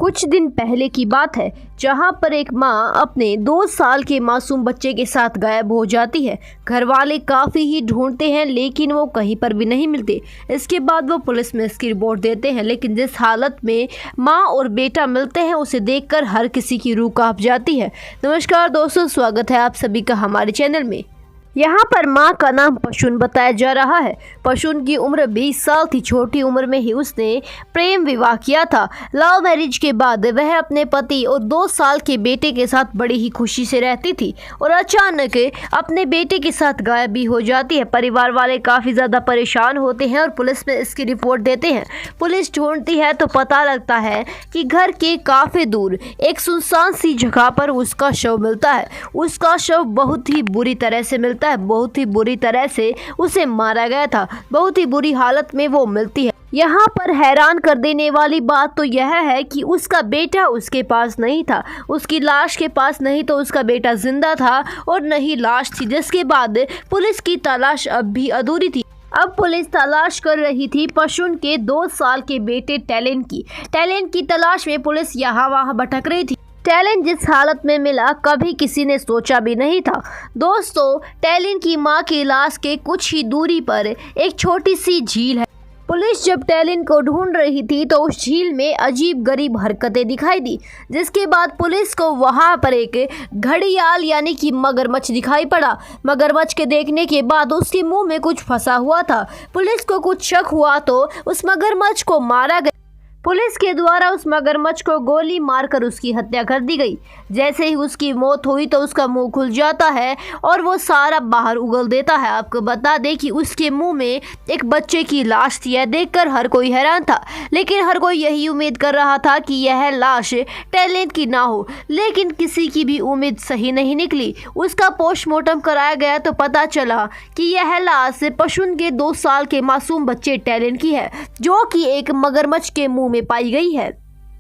कुछ दिन पहले की बात है जहां पर एक मां अपने 2 साल के मासूम बच्चे के साथ गायब हो जाती है। घर वाले काफ़ी ही ढूंढते हैं लेकिन वो कहीं पर भी नहीं मिलते। इसके बाद वो पुलिस में इसकी रिपोर्ट देते हैं, लेकिन जिस हालत में मां और बेटा मिलते हैं उसे देखकर हर किसी की रूह कांप जाती है। नमस्कार दोस्तों, स्वागत है आप सभी का हमारे चैनल में। यहाँ पर मां का नाम पशुन बताया जा रहा है। पशुन की उम्र 20 साल थी। छोटी उम्र में ही उसने प्रेम विवाह किया था। लव मैरिज के बाद वह अपने पति और 2 साल के बेटे के साथ बड़ी ही खुशी से रहती थी और अचानक अपने बेटे के साथ गायब भी हो जाती है। परिवार वाले काफ़ी ज़्यादा परेशान होते हैं और पुलिस में इसकी रिपोर्ट देते हैं। पुलिस ढूंढती है तो पता लगता है कि घर के काफ़ी दूर एक सुनसान सी जगह पर उसका शव मिलता है। उसका शव बहुत ही बुरी तरह से मिलता है। बहुत ही बुरी तरह से उसे मारा गया था। बहुत ही बुरी हालत में वो मिलती है। यहाँ पर हैरान कर देने वाली बात तो यह है कि उसका बेटा उसके पास नहीं था। उसकी लाश के पास नहीं तो उसका बेटा जिंदा था और नहीं लाश थी, जिसके बाद पुलिस की तलाश अब भी अधूरी थी। अब पुलिस तलाश कर रही थी पशुन के 2 साल के बेटे टैलेंट की तलाश में पुलिस यहाँ वहाँ भटक रही थी। टैलेंट जिस हालत में मिला कभी किसी ने सोचा भी नहीं था। दोस्तों, टैलेंट की मां की लाश के कुछ ही दूरी पर एक छोटी सी झील है। पुलिस जब टैलेंट को ढूंढ रही थी तो उस झील में अजीब गरीब हरकतें दिखाई दी, जिसके बाद पुलिस को वहां पर एक घड़ियाल यानी कि मगरमच्छ दिखाई पड़ा। मगरमच्छ के देखने के बाद उसके मुंह में कुछ फंसा हुआ था। पुलिस को कुछ शक हुआ तो उस मगरमच्छ को मारा गया। पुलिस के द्वारा उस मगरमच्छ को गोली मारकर उसकी हत्या कर दी गई। जैसे ही उसकी मौत हुई तो उसका मुंह खुल जाता है और वो सारा बाहर उगल देता है। आपको बता दें कि उसके मुंह में एक बच्चे की लाश थी। यह देखकर हर कोई हैरान था, लेकिन हर कोई यही उम्मीद कर रहा था कि यह लाश टैलेंट की ना हो, लेकिन किसी की भी उम्मीद सही नहीं निकली। उसका पोस्टमार्टम कराया गया तो पता चला कि यह लाश पशुन के 2 साल के मासूम बच्चे टैलेंट की है, जो कि एक मगरमच्छ के मुंह में पाई गई है।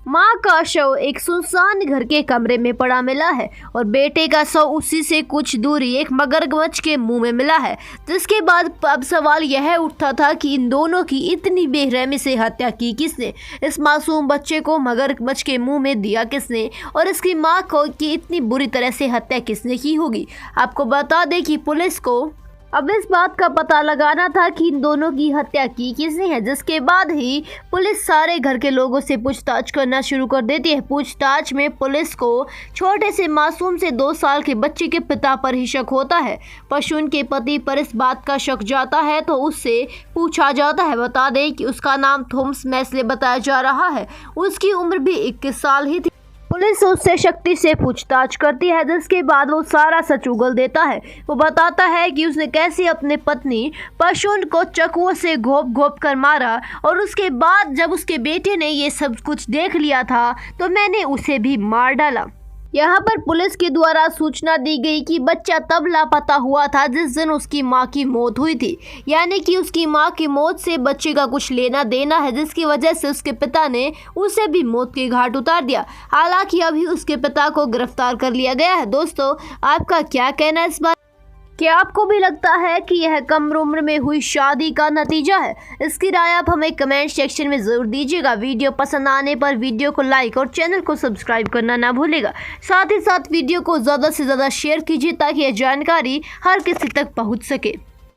मां का शव एक सुनसान घर के कमरे में पड़ा मिला है और बेटे का शव उसी से कुछ दूरी एक मगरमच्छ के मुंह में मिला है। जिसके बाद अब सवाल यह उठता था कि इन दोनों की इतनी बेरहमी से हत्या की किसने, इस मासूम बच्चे को मगरमच्छ के मुंह में दिया किसने और इसकी मां को की इतनी बुरी तरह से हत्या किसने की होगी। आपको बता दें कि पुलिस को अब इस बात का पता लगाना था कि इन दोनों की हत्या की किसने है, जिसके बाद ही पुलिस सारे घर के लोगों से पूछताछ करना शुरू कर देती है। पूछताछ में पुलिस को छोटे से मासूम से 2 साल के बच्चे के पिता पर ही शक होता है। पशुन के पति पर इस बात का शक जाता है तो उससे पूछा जाता है। बता दें कि उसका नाम थॉमस मैस्ले बताया जा रहा है। उसकी उम्र भी 21 साल ही थी। पुलिस उससे शक्ति से पूछताछ करती है, जिसके बाद वो सारा सच उगल देता है। वो बताता है कि उसने कैसे अपने पत्नी पशुन को चाकुओं से घोंप कर मारा और उसके बाद जब उसके बेटे ने ये सब कुछ देख लिया था तो मैंने उसे भी मार डाला। यहाँ पर पुलिस के द्वारा सूचना दी गई कि बच्चा तब लापता हुआ था जिस दिन उसकी मां की मौत हुई थी, यानी कि उसकी मां की मौत से बच्चे का कुछ लेना देना है, जिसकी वजह से उसके पिता ने उसे भी मौत के घाट उतार दिया। हालांकि अभी उसके पिता को गिरफ्तार कर लिया गया है। दोस्तों, आपका क्या कहना है इस बात? क्या आपको भी लगता है कि यह कम उम्र में हुई शादी का नतीजा है? इसकी राय आप हमें कमेंट सेक्शन में ज़रूर दीजिएगा। वीडियो पसंद आने पर वीडियो को लाइक और चैनल को सब्सक्राइब करना ना भूलेगा। साथ ही साथ वीडियो को ज़्यादा से ज़्यादा शेयर कीजिए ताकि यह जानकारी हर किसी तक पहुंच सके।